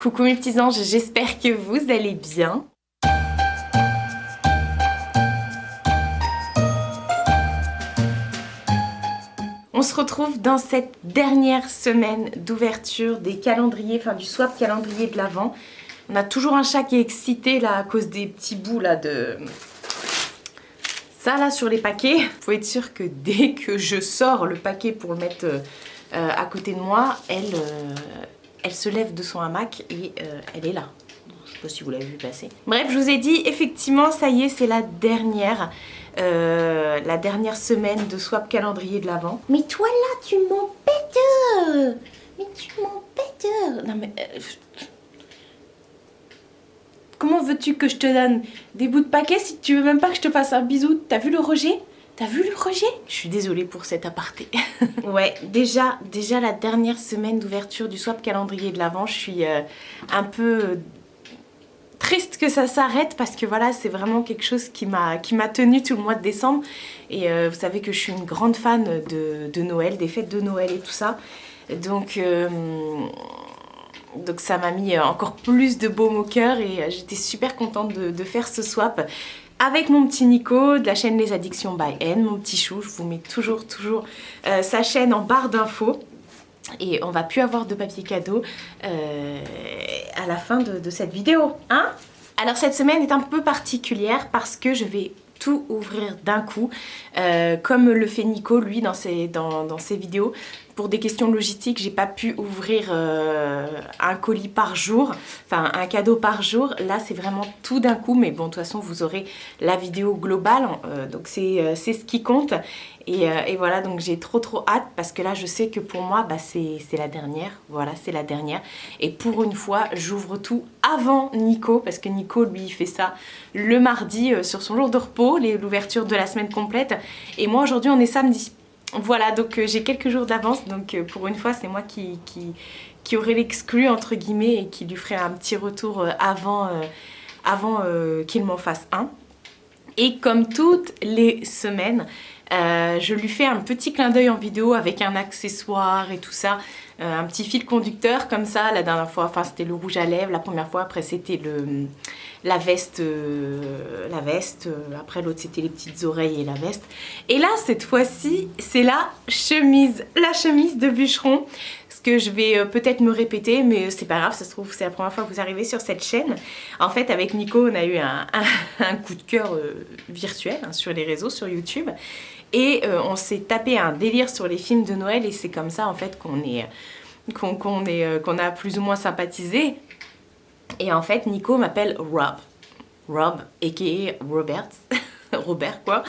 Coucou mes petits anges, j'espère que vous allez bien. On se retrouve dans cette dernière semaine d'ouverture des calendriers, enfin du swap calendrier de l'Avent. On a toujours un chat qui est excité là à cause des petits bouts là de... Ça là sur les paquets. Vous pouvez être sûr que dès que je sors le paquet pour le mettre à côté de moi, elle se lève de son hamac et elle est là. Je sais pas si vous l'avez vu passer. Bref, je vous ai dit, effectivement, ça y est, c'est la dernière semaine de swap calendrier de l'Avent. Mais toi là, tu m'embêtes. Mais tu m'embêtes. Non mais... Comment veux-tu que je te donne des bouts de paquet si tu veux même pas que je te fasse un bisou? T'as vu le rejet? T'as vu le rejet? Je suis désolée pour cet aparté. Ouais, déjà la dernière semaine d'ouverture du swap calendrier de l'Avent, je suis un peu triste que ça s'arrête parce que voilà, c'est vraiment quelque chose qui m'a tenue tout le mois de décembre. Et vous savez que je suis une grande fan de Noël, des fêtes de Noël et tout ça. Donc ça m'a mis encore plus de baume au cœur et j'étais super contente de faire ce swap avec mon petit Nico de la chaîne Les Addictions by N, mon petit chou. Je vous mets toujours sa chaîne en barre d'infos. Et on va plus avoir de papier cadeau à la fin de cette vidéo, hein? Alors cette semaine est un peu particulière parce que je vais tout ouvrir d'un coup, comme le fait Nico lui dans ses vidéos. Pour des questions logistiques, j'ai pas pu ouvrir un colis par jour, enfin un cadeau par jour. Là c'est vraiment tout d'un coup, mais bon de toute façon vous aurez la vidéo globale, donc c'est ce qui compte. Et voilà, donc j'ai trop hâte parce que là je sais que pour moi bah, c'est la dernière, voilà c'est la dernière. Et pour une fois j'ouvre tout avant Nico parce que Nico lui il fait ça le mardi sur son jour de repos, l'ouverture de la semaine complète. Et moi aujourd'hui on est samedi. Voilà, donc j'ai quelques jours d'avance, donc pour une fois c'est moi qui aurai l'exclu entre guillemets et qui lui ferai un petit retour avant qu'il m'en fasse un. Et comme toutes les semaines, je lui fais un petit clin d'œil en vidéo avec un accessoire et tout ça, un petit fil conducteur comme ça. La dernière fois, enfin c'était le rouge à lèvres, la première fois, après c'était la veste, après l'autre c'était les petites oreilles et la veste. Et là cette fois-ci c'est la chemise de bûcheron. Parce que je vais peut-être me répéter, mais c'est pas grave, ça se trouve c'est la première fois que vous arrivez sur cette chaîne. En fait avec Nico on a eu un coup de cœur virtuel hein, sur les réseaux, sur YouTube. Et on s'est tapé un délire sur les films de Noël et c'est comme ça en fait qu'on a plus ou moins sympathisé. Et en fait Nico m'appelle Rob, aka Robert. Robert quoi.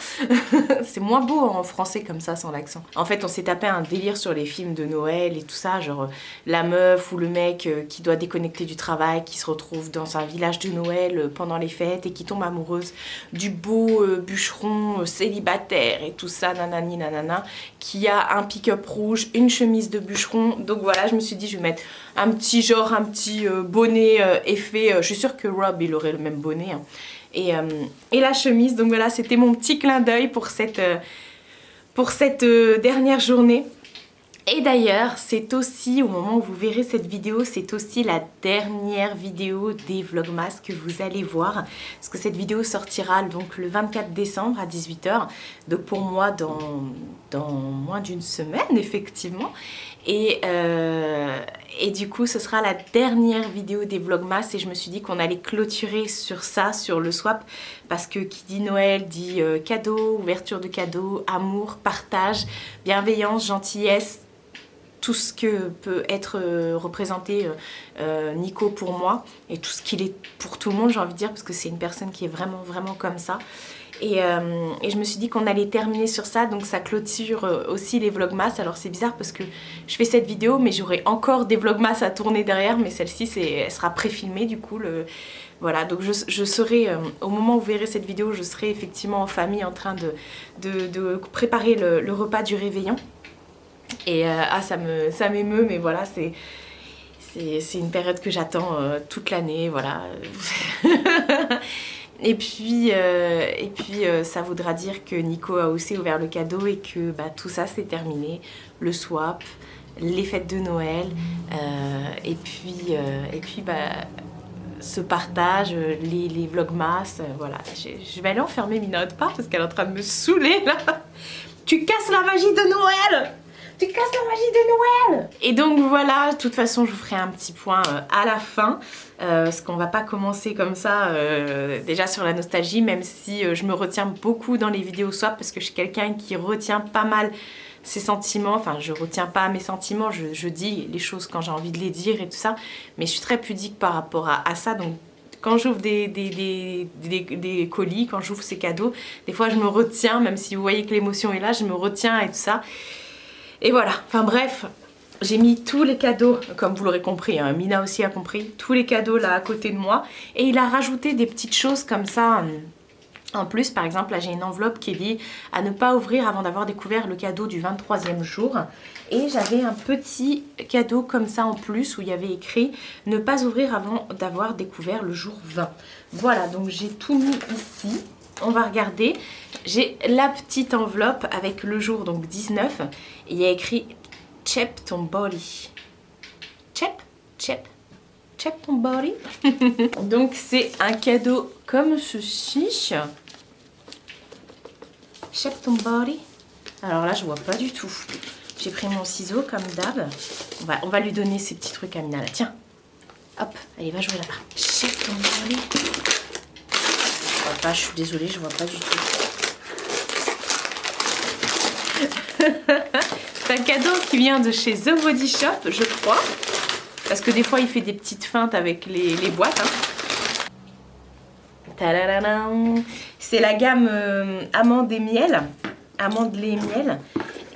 C'est moins beau en français comme ça sans l'accent. En fait on s'est tapé un délire sur les films de Noël et tout ça, genre la meuf ou le mec qui doit déconnecter du travail, qui se retrouve dans un village de Noël pendant les fêtes et qui tombe amoureuse du beau bûcheron célibataire et tout ça, nanani nanana, qui a un pick-up rouge, une chemise de bûcheron. Donc voilà, je me suis dit je vais mettre un petit bonnet effet, je suis sûre que Rob il aurait le même bonnet hein. Et la chemise, donc voilà c'était mon petit clin d'œil pour cette dernière journée. Et d'ailleurs c'est aussi, au moment où vous verrez cette vidéo, c'est aussi la dernière vidéo des Vlogmas que vous allez voir. Parce que cette vidéo sortira donc le 24 décembre à 18 h. Donc pour moi dans moins d'une semaine effectivement. Et du coup ce sera la dernière vidéo des Vlogmas et je me suis dit qu'on allait clôturer sur ça, sur le swap, parce que qui dit Noël dit cadeau, ouverture de cadeaux, amour, partage, bienveillance, gentillesse, tout ce que peut être représenté Nico pour moi et tout ce qu'il est pour tout le monde, j'ai envie de dire, parce que c'est une personne qui est vraiment comme ça. Et je me suis dit qu'on allait terminer sur ça, donc ça clôture aussi les Vlogmas. Alors c'est bizarre parce que je fais cette vidéo mais j'aurai encore des Vlogmas à tourner derrière, mais celle-ci elle sera pré-filmée du coup. Voilà, donc je serai, au moment où vous verrez cette vidéo, je serai effectivement en famille en train de préparer le repas du réveillon. Et ça m'émeut, mais voilà, c'est une période que j'attends toute l'année, voilà. Et puis ça voudra dire que Nico a aussi ouvert le cadeau et que bah, tout ça c'est terminé, le swap, les fêtes de Noël, et puis ce partage, les vlogmas, voilà. Je vais aller enfermer Mina autre part parce qu'elle est en train de me saouler là. Tu casses la magie de Noël! Tu casses la magie de Noël! Et donc voilà, de toute façon je vous ferai un petit point à la fin, parce qu'on va pas commencer comme ça déjà sur la nostalgie, même si je me retiens beaucoup dans les vidéos swap parce que je suis quelqu'un qui retient pas mal ses sentiments, enfin je retiens pas mes sentiments, je dis les choses quand j'ai envie de les dire et tout ça, mais je suis très pudique par rapport à ça, donc quand j'ouvre des colis, quand j'ouvre ces cadeaux, des fois je me retiens, même si vous voyez que l'émotion est là, je me retiens et tout ça. Et voilà, enfin bref, j'ai mis tous les cadeaux, comme vous l'aurez compris, hein, Mina aussi a compris, tous les cadeaux là à côté de moi, et il a rajouté des petites choses comme ça. En plus, par exemple, là j'ai une enveloppe qui est dit à ne pas ouvrir avant d'avoir découvert le cadeau du 23e jour. Et j'avais un petit cadeau comme ça en plus où il y avait écrit ne pas ouvrir avant d'avoir découvert le jour 20. Voilà, donc j'ai tout mis ici. On va regarder. J'ai la petite enveloppe avec le jour, donc 19. Et il y a écrit Chep ton body. Chep ton body. Donc c'est un cadeau comme ceci. Chep ton body. Alors là je vois pas du tout. J'ai pris mon ciseau comme d'hab. On va lui donner ces petits trucs à Mina là. Tiens. Hop, allez va jouer là-bas. Chep ton body. Je vois pas, je suis désolée, je vois pas du tout. C'est un cadeau qui vient de chez The Body Shop, je crois. Parce que des fois, il fait des petites feintes avec les boîtes. Hein. Tadadadam. C'est la gamme amande et miel. Amande, lait et miel.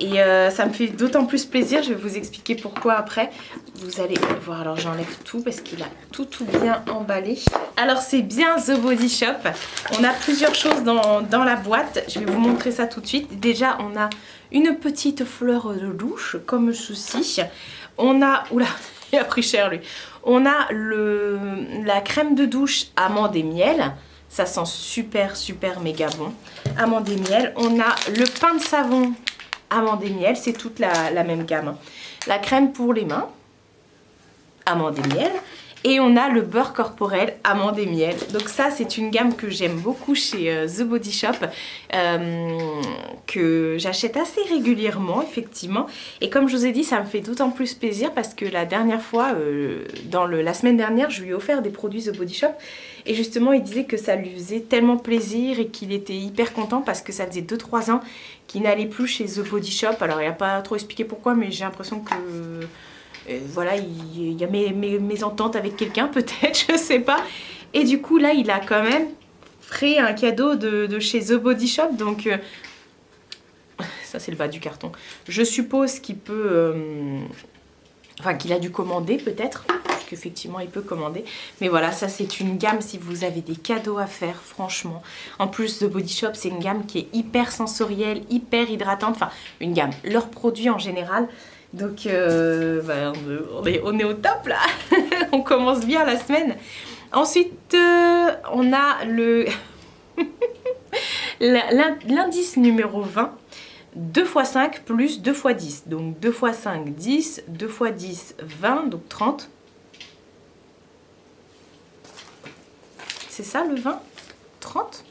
Et ça me fait d'autant plus plaisir. Je vais vous expliquer pourquoi après. Vous allez voir. Alors, j'enlève tout parce qu'il a tout bien emballé. Alors, c'est bien The Body Shop. On a plusieurs choses dans la boîte. Je vais vous montrer ça tout de suite. Déjà, on a une petite fleur de douche comme ceci. On a... Oula, il a pris cher lui. On a la crème de douche amande et miel. Ça sent super méga bon. Amande et miel. On a le pain de savon amande et miel. C'est toute la même gamme. La crème pour les mains. Amande et miel. Et on a le beurre corporel amande et miel. Donc ça, c'est une gamme que j'aime beaucoup chez The Body Shop, que j'achète assez régulièrement, effectivement. Et comme je vous ai dit, ça me fait d'autant plus plaisir parce que la dernière fois, la semaine dernière, je lui ai offert des produits The Body Shop. Et justement, il disait que ça lui faisait tellement plaisir et qu'il était hyper content parce que ça faisait 2-3 ans qu'il n'allait plus chez The Body Shop. Alors, il n'a pas trop expliqué pourquoi, mais j'ai l'impression que... voilà, il y a mes ententes avec quelqu'un peut-être, je sais pas. Et du coup là il a quand même fait un cadeau de chez The Body Shop. Donc ça c'est le bas du carton. Je suppose qu'il peut... enfin qu'il a dû commander peut-être. Parce qu'effectivement il peut commander. Mais voilà, ça c'est une gamme si vous avez des cadeaux à faire, franchement. En plus The Body Shop c'est une gamme qui est hyper sensorielle, hyper hydratante. Enfin une gamme, leurs produits en général. Donc bah, on est au top là. On commence bien la semaine. Ensuite on a l'indice numéro 20. 2 x 5 plus 2 x 10. Donc 2 x 5, 10. 2 x 10, 20. Donc 30. C'est ça le 20? 30?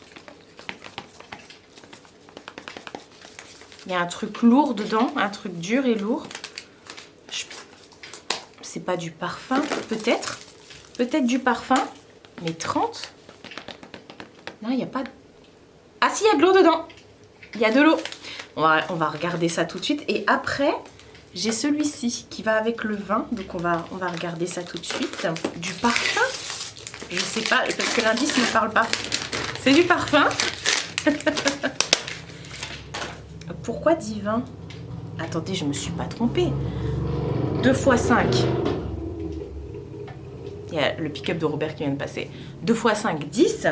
Il y a un truc lourd dedans. Un truc dur et lourd. C'est pas du parfum, peut-être. Peut-être du parfum. Mais 30? Non, il n'y a pas... Ah si, il y a de l'eau dedans. Il y a de l'eau. On va regarder ça tout de suite. Et après, j'ai celui-ci qui va avec le vin. Donc on va regarder ça tout de suite. Du parfum? Je sais pas, parce que l'indice ne parle pas. C'est du parfum. Pourquoi divin? Attendez, je me suis pas trompée. 2 x 5. Il y a le pick-up de Robert qui vient de passer. 2 x 5, 10.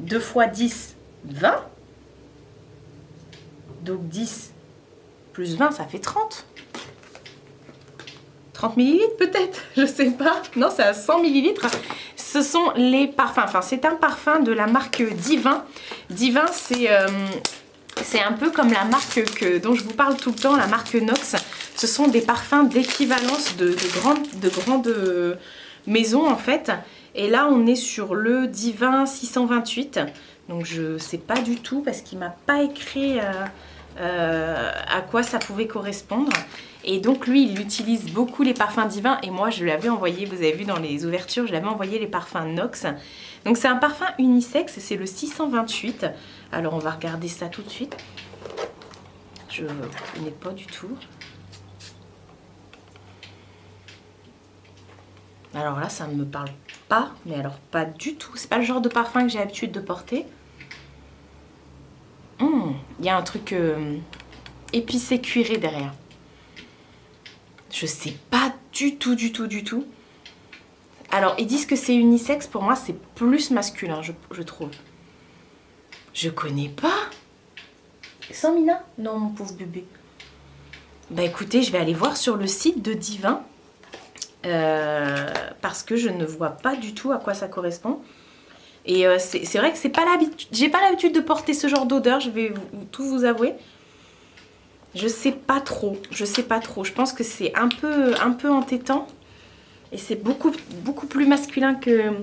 2 x 10, 20. Donc 10 plus 20, ça fait 30. 30 millilitres peut-être, je sais pas. Non, c'est à 100 millilitres. Ce sont les parfums. Enfin, c'est un parfum de la marque Divin. Divin, c'est un peu comme la marque dont je vous parle tout le temps, la marque Nox. Ce sont des parfums d'équivalence de grandes maisons en fait. Et là on est sur le Divin 628. Donc je sais pas du tout parce qu'il m'a pas écrit à quoi ça pouvait correspondre. Et donc lui il utilise beaucoup les parfums divins et moi je lui avais envoyé, vous avez vu dans les ouvertures, je lui avais envoyé les parfums Nox. Donc c'est un parfum unisexe et c'est le 628. Alors on va regarder ça tout de suite. Je ne connais pas du tout. Alors là ça ne me parle pas, mais alors pas du tout. C'est pas le genre de parfum que j'ai l'habitude de porter. Il y a un truc épicé cuiré derrière. Je sais pas du tout. Alors, ils disent que c'est unisexe. Pour moi, c'est plus masculin, je trouve. Je connais pas. Sans Mina? Non, mon pauvre bébé. Bah écoutez, je vais aller voir sur le site de Divin. Parce que je ne vois pas du tout à quoi ça correspond. Et c'est vrai que c'est pas l'habitude. J'ai pas l'habitude de porter ce genre d'odeur, je vais tout vous avouer. Je sais pas trop. Je pense que c'est un peu entêtant. Et c'est beaucoup plus masculin que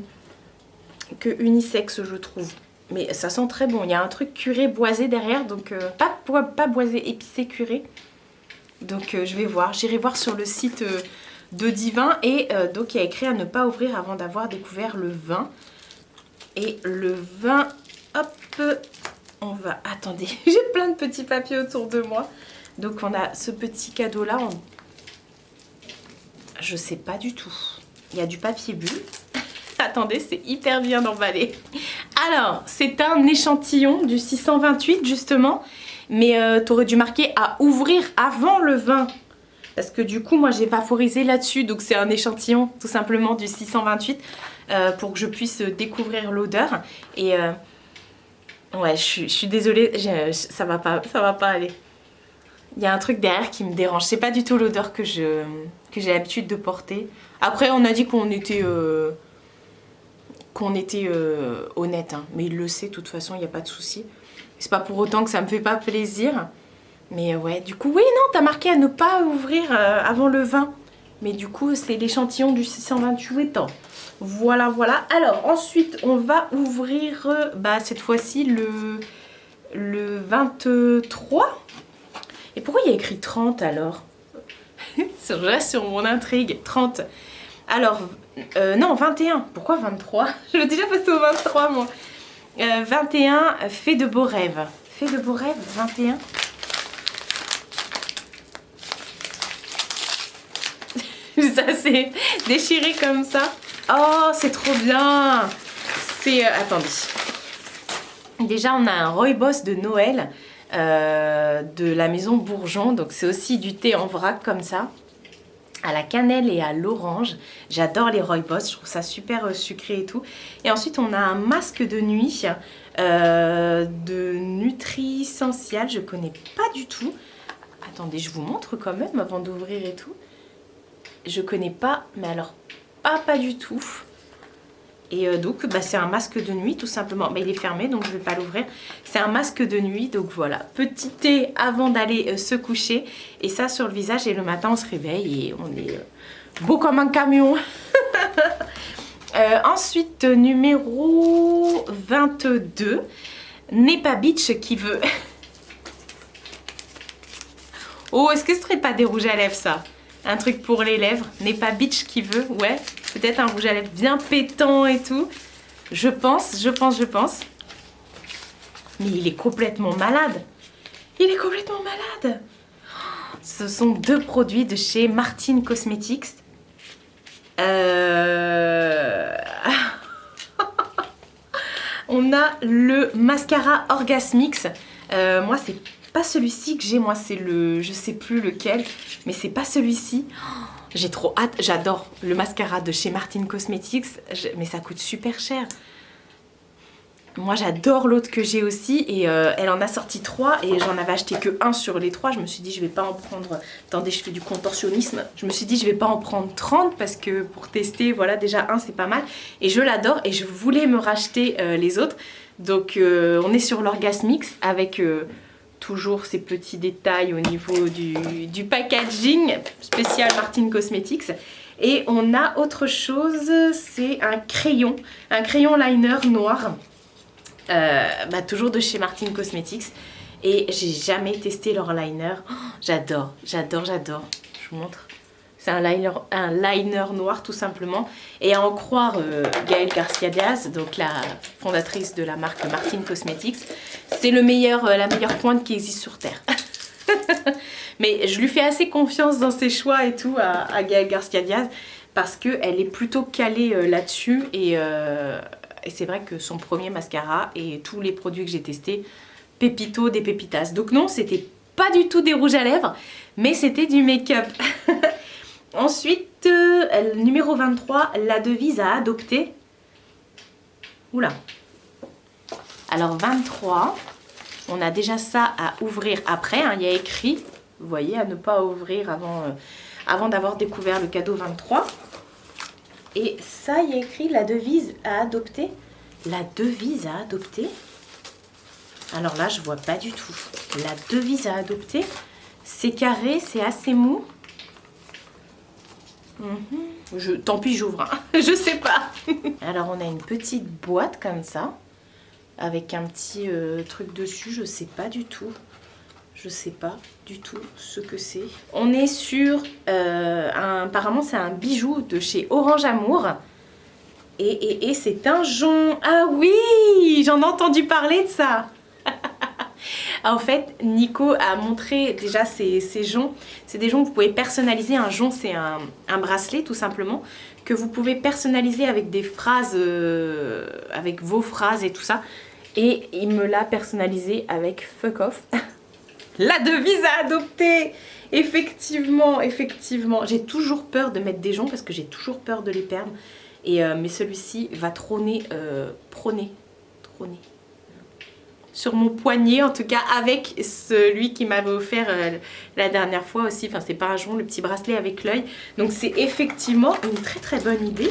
unisexe, je trouve. Mais ça sent très bon. Il y a un truc curé boisé derrière. Donc pas boisé, épicé curé. Donc je vais voir. J'irai voir sur le site de Divin. Et donc il y a écrit à ne pas ouvrir avant d'avoir découvert le vin. Et le vin, hop, on va... Attendez, j'ai plein de petits papiers autour de moi. Donc on a ce petit cadeau-là. Je sais pas du tout. Il y a du papier bulle. Attendez, c'est hyper bien emballé. Alors, c'est un échantillon du 628 justement. Mais t'aurais dû marquer à ouvrir avant le vin. Parce que du coup, moi j'ai vaporisé là-dessus. Donc c'est un échantillon tout simplement du 628. Pour que je puisse découvrir l'odeur. Et ouais, je suis désolée, ça va pas aller. Il y a un truc derrière qui me dérange. C'est pas du tout l'odeur que j'ai l'habitude de porter. Après, on a dit qu'on était honnête, hein. Mais il le sait, de toute façon, il n'y a pas de souci. C'est pas pour autant que ça me fait pas plaisir. Mais ouais, du coup, oui, non, t'as marqué à ne pas ouvrir avant le vin. Mais du coup, c'est l'échantillon du 628 ans. Voilà. Alors, ensuite, on va ouvrir, cette fois-ci, le 23. Et pourquoi il y a écrit 30 alors? Je reste sur mon intrigue. 30. Alors, non, 21. Pourquoi 23? Je vais déjà passer au 23, moi. 21, fait de beaux rêves. Fait de beaux rêves, 21. Ça s'est déchiré comme ça. Oh, c'est trop bien. Attendez. Déjà, on a un rooibos de Noël de la maison Bourgeon. Donc, c'est aussi du thé en vrac comme ça. À la cannelle et à l'orange. J'adore les rooibos. Je trouve ça super sucré et tout. Et ensuite, on a un masque de nuit de Nutri-Essential. Je connais pas du tout. Attendez, je vous montre quand même avant d'ouvrir et tout. Je connais pas, mais alors pas du tout. Et donc c'est un masque de nuit tout simplement. Il est fermé donc je vais pas l'ouvrir. C'est un masque de nuit, donc voilà. Petit thé avant d'aller se coucher. Et ça sur le visage, et le matin on se réveille et on est beau comme un camion. Ensuite, numéro 22. Nepa Beach qui veut... Oh, est-ce que ce serait pas des rouges à lèvres ça? Un truc pour les lèvres. Nepa Beach qui veut, ouais. Peut-être un rouge à lèvres bien pétant et tout. Je pense. Mais il est complètement malade. Ce sont deux produits de chez Martin Cosmetics. On a le mascara Orgasmix. Moi, c'est pas celui-ci que j'ai. Moi, c'est le... Je sais plus lequel. Mais c'est pas celui-ci. J'ai trop hâte. J'adore le mascara de chez Martin Cosmetics. Mais ça coûte super cher. Moi, j'adore l'autre que j'ai aussi. Et elle en a sorti 3. Et j'en avais acheté que 1 sur les 3. Je me suis dit, je vais pas en prendre... Attendez, je fais du contorsionnisme. Je me suis dit, je vais pas en prendre 30. Parce que pour tester, voilà, déjà 1, c'est pas mal. Et je l'adore. Et je voulais me racheter les autres. Donc, on est sur l'Orgasmix avec... toujours ces petits détails au niveau du packaging spécial Martin Cosmetics. Et on a autre chose, c'est un crayon liner noir, toujours de chez Martin Cosmetics. Et j'ai jamais testé leur liner. Oh, j'adore. Je vous montre. C'est un liner noir tout simplement. Et à en croire Gaëlle Garcia Diaz, donc la fondatrice de la marque Martin Cosmetics, c'est la meilleure pointe qui existe sur Terre. Mais je lui fais assez confiance dans ses choix et tout à Gaëlle Garcia Diaz parce qu'elle est plutôt calée là-dessus. Et c'est vrai que son premier mascara et tous les produits que j'ai testés, Pépito des pépitas. Donc non, c'était pas du tout des rouges à lèvres, mais c'était du make-up. Ensuite, numéro 23, la devise à adopter. Oula. Alors 23, on a déjà ça à ouvrir après. Hein, il y a écrit, vous voyez, à ne pas ouvrir avant d'avoir découvert le cadeau 23. Et ça, il y a écrit la devise à adopter. La devise à adopter. Alors là, je vois pas du tout. La devise à adopter, c'est carré, c'est assez mou. Tant pis, j'ouvre. Hein. Je sais pas. Alors, on a une petite boîte comme ça, avec un petit truc dessus. Je sais pas du tout. Je sais pas du tout ce que c'est. On est sur... apparemment, c'est un bijou de chez Orange Amour. Et c'est un jonc. Ah oui, j'en ai entendu parler de ça. En fait, Nico a montré déjà ces joncs. C'est des joncs que vous pouvez personnaliser. Un jonc, c'est un bracelet tout simplement, que vous pouvez personnaliser avec des phrases, avec vos phrases et tout ça. Et il me l'a personnalisé avec fuck off. La devise à adopter. Effectivement. J'ai toujours peur de mettre des joncs parce que j'ai toujours peur de les perdre. Mais celui-ci va trôner sur mon poignet, en tout cas avec celui qui m'avait offert la dernière fois aussi. Enfin, c'est pas un jonc, le petit bracelet avec l'œil. Donc c'est effectivement une très très bonne idée.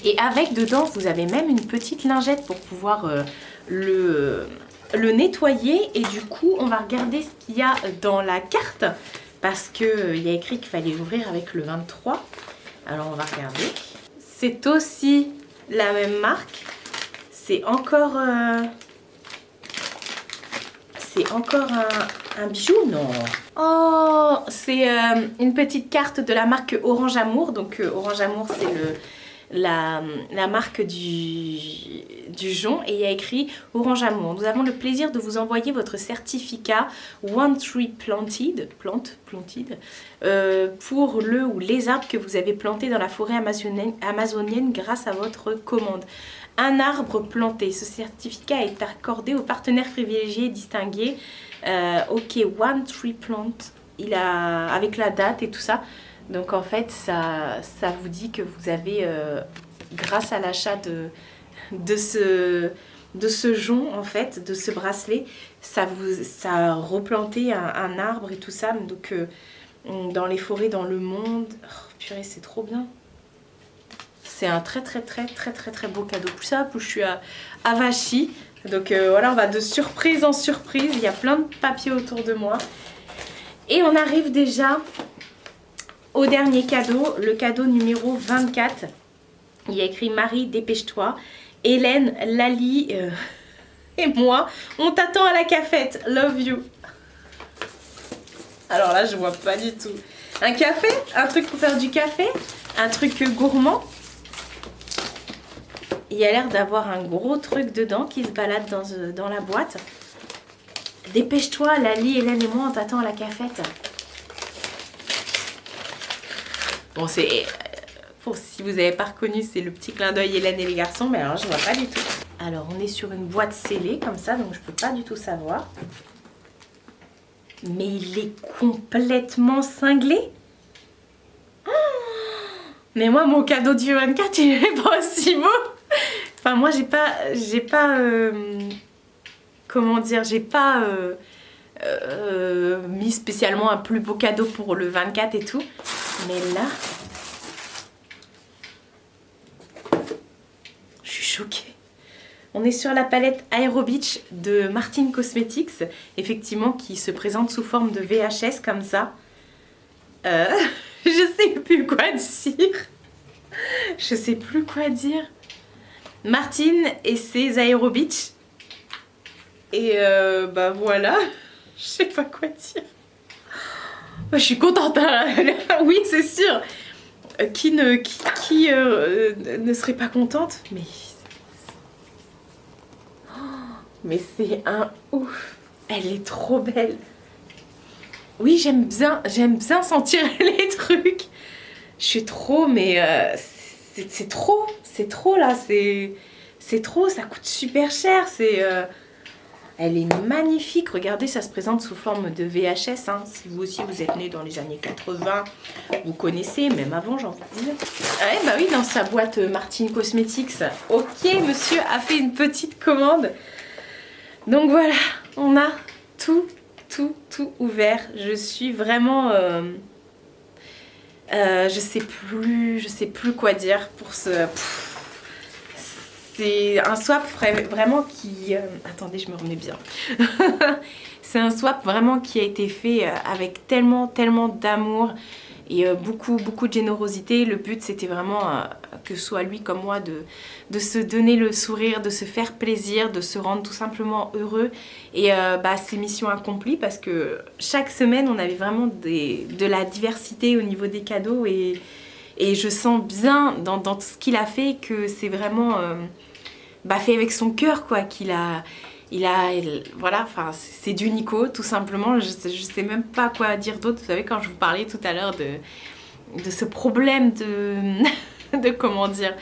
Et avec dedans, vous avez même une petite lingette pour pouvoir le nettoyer. Et du coup, on va regarder ce qu'il y a dans la carte. Parce qu'il y a écrit qu'il fallait l'ouvrir avec le 23. Alors on va regarder. C'est aussi la même marque. C'est encore un bijou, non? Oh, c'est une petite carte de la marque Orange Amour. Donc Orange Amour, c'est la marque du jonc. Et il y a écrit Orange Amour. Nous avons le plaisir de vous envoyer votre certificat One Tree Planted, pour le ou les arbres que vous avez plantés dans la forêt amazonienne grâce à votre commande. Un arbre planté. Ce certificat est accordé aux partenaires privilégiés et distingués. Ok, One Tree Plant. Avec la date et tout ça. Donc en fait, ça vous dit que vous avez, grâce à l'achat de ce jonc, en fait, de ce bracelet, ça a replanté un arbre et tout ça. Donc dans les forêts, dans le monde. Oh, purée, c'est trop bien. C'est un très beau cadeau. Plus ça, plus je suis avachie. Donc voilà, on va de surprise en surprise. Il y a plein de papiers autour de moi. Et on arrive déjà au dernier cadeau, le cadeau numéro 24. Il y a écrit Marie, dépêche-toi. Hélène, Lali et moi, on t'attend à la cafette. Love you. Alors là, je vois pas du tout. Un café, un truc pour faire du café, un truc gourmand. Il y a l'air d'avoir un gros truc dedans qui se balade dans la boîte. Dépêche-toi, Lali, Hélène et moi, on t'attend à la cafette. Bon, c'est... si vous n'avez pas reconnu, c'est le petit clin d'œil Hélène et les garçons, mais alors je vois pas du tout. Alors, on est sur une boîte scellée comme ça, donc je peux pas du tout savoir. Mais il est complètement cinglé. Oh, mais moi, mon cadeau du 24, il est pas aussi beau. Enfin, moi, j'ai pas comment dire, j'ai pas mis spécialement un plus beau cadeau pour le 24 et tout. Mais là, je suis choquée. On est sur la palette Aero Beach de Martin Cosmetics, effectivement qui se présente sous forme de VHS comme ça. Je sais plus quoi dire. Je sais plus quoi dire. Martin et ses Aero Beach. Et bah voilà, je sais pas quoi dire. Je suis contente, hein. Oui c'est sûr. Qui ne serait pas contente? Mais c'est un ouf. Elle est trop belle. Oui, j'aime bien sentir les trucs. Je suis trop, mais c'est trop là, c'est trop, ça coûte super cher, elle est magnifique, regardez, ça se présente sous forme de VHS, hein. Si vous aussi vous êtes né dans les années 80, vous connaissez, même avant j'ai envie de dire. Ouais, bah oui, dans sa boîte Martin Cosmetics. Ok, monsieur a fait une petite commande. Donc voilà, on a tout ouvert. Je suis vraiment... je sais plus quoi dire pour ce... C'est un swap vraiment qui... attendez, je me remets bien. C'est un swap vraiment qui a été fait avec tellement d'amour et beaucoup de générosité. Le but, c'était vraiment que ce soit lui comme moi de se donner le sourire, de se faire plaisir, de se rendre tout simplement heureux. Et bah, c'est mission accomplie parce que chaque semaine, on avait vraiment de la diversité au niveau des cadeaux. Et je sens bien dans tout ce qu'il a fait que c'est vraiment bah, fait avec son cœur, quoi, voilà, enfin, c'est du Nico, tout simplement. Je sais même pas quoi dire d'autre. Vous savez, quand je vous parlais tout à l'heure de ce problème de comment dire,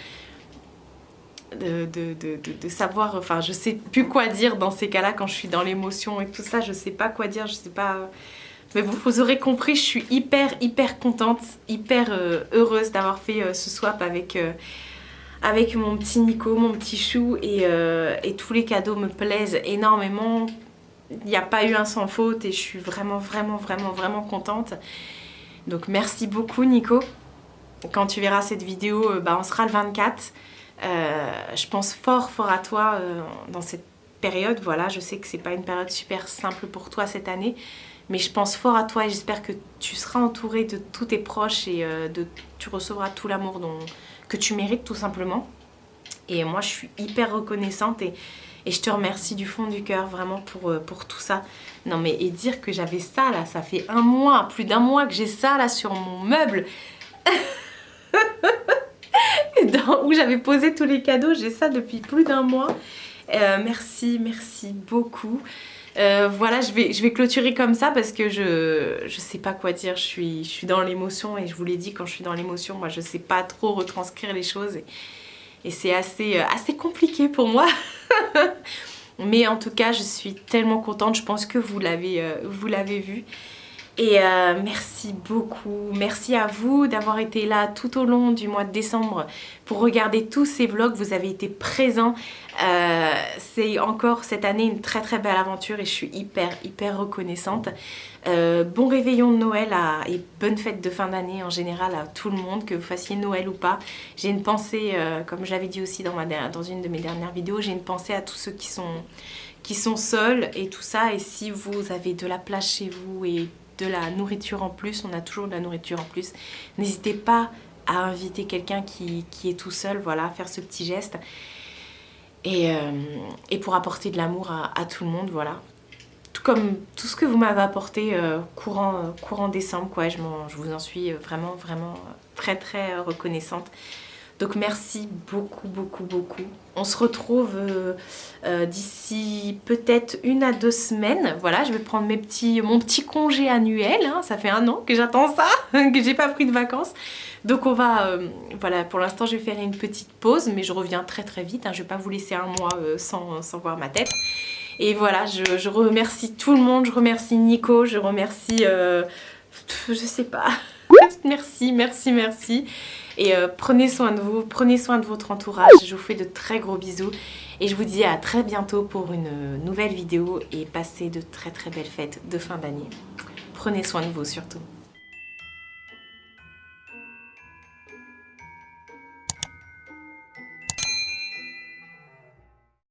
de savoir, enfin, je sais plus quoi dire dans ces cas-là quand je suis dans l'émotion et tout ça. Je sais pas quoi dire, je sais pas. Mais bon, vous aurez compris, je suis hyper contente, hyper heureuse d'avoir fait ce swap avec mon petit Nico, mon petit chou, et tous les cadeaux me plaisent énormément. Il n'y a pas eu un sans faute et je suis vraiment contente. Donc merci beaucoup Nico. Quand tu verras cette vidéo, bah, on sera le 24. Je pense fort à toi dans cette période. Voilà, je sais que c'est pas une période super simple pour toi cette année. Mais je pense fort à toi et j'espère que tu seras entouré de tous tes proches et tu recevras tout l'amour que tu mérites tout simplement. Et moi je suis hyper reconnaissante et je te remercie du fond du cœur vraiment pour tout ça. Non mais et dire que j'avais ça là, ça fait un mois, plus d'un mois que j'ai ça là sur mon meuble où j'avais posé tous les cadeaux, j'ai ça depuis plus d'un mois. Merci beaucoup. Voilà, je vais clôturer comme ça parce que je sais pas quoi dire, je suis dans l'émotion et je vous l'ai dit, quand je suis dans l'émotion, moi je sais pas trop retranscrire les choses et c'est assez compliqué pour moi. Mais en tout cas, je suis tellement contente, je pense que vous l'avez vu. Et merci beaucoup, merci à vous d'avoir été là tout au long du mois de décembre pour regarder tous ces vlogs, vous avez été présents. C'est encore cette année une très belle aventure et je suis hyper reconnaissante. Bon réveillon de Noël et bonne fête de fin d'année en général à tout le monde, que vous fassiez Noël ou pas. J'ai une pensée, comme j'avais dit aussi dans une de mes dernières vidéos, j'ai une pensée à tous ceux qui sont seuls et tout ça. Et si vous avez de la place chez vous et de la nourriture en plus, on a toujours de la nourriture en plus, n'hésitez pas à inviter quelqu'un qui est tout seul, voilà, à faire ce petit geste et pour apporter de l'amour à tout le monde, voilà, tout comme tout ce que vous m'avez apporté courant décembre, quoi. Je vous en suis vraiment très reconnaissante. Donc merci beaucoup. On se retrouve d'ici peut-être 1 à 2 semaines. Voilà, je vais prendre mon petit congé annuel. Hein. Ça fait 1 an que j'attends ça, que j'ai pas pris de vacances. Donc on va, voilà, pour l'instant je vais faire une petite pause, mais je reviens très vite. Hein. Je vais pas vous laisser 1 mois sans voir ma tête. Et voilà, je remercie tout le monde. Je remercie Nico, je remercie, je sais pas. Merci. Et prenez soin de vous, prenez soin de votre entourage. Je vous fais de très gros bisous. Et je vous dis à très bientôt pour une nouvelle vidéo. Et passez de très belles fêtes de fin d'année. Prenez soin de vous surtout.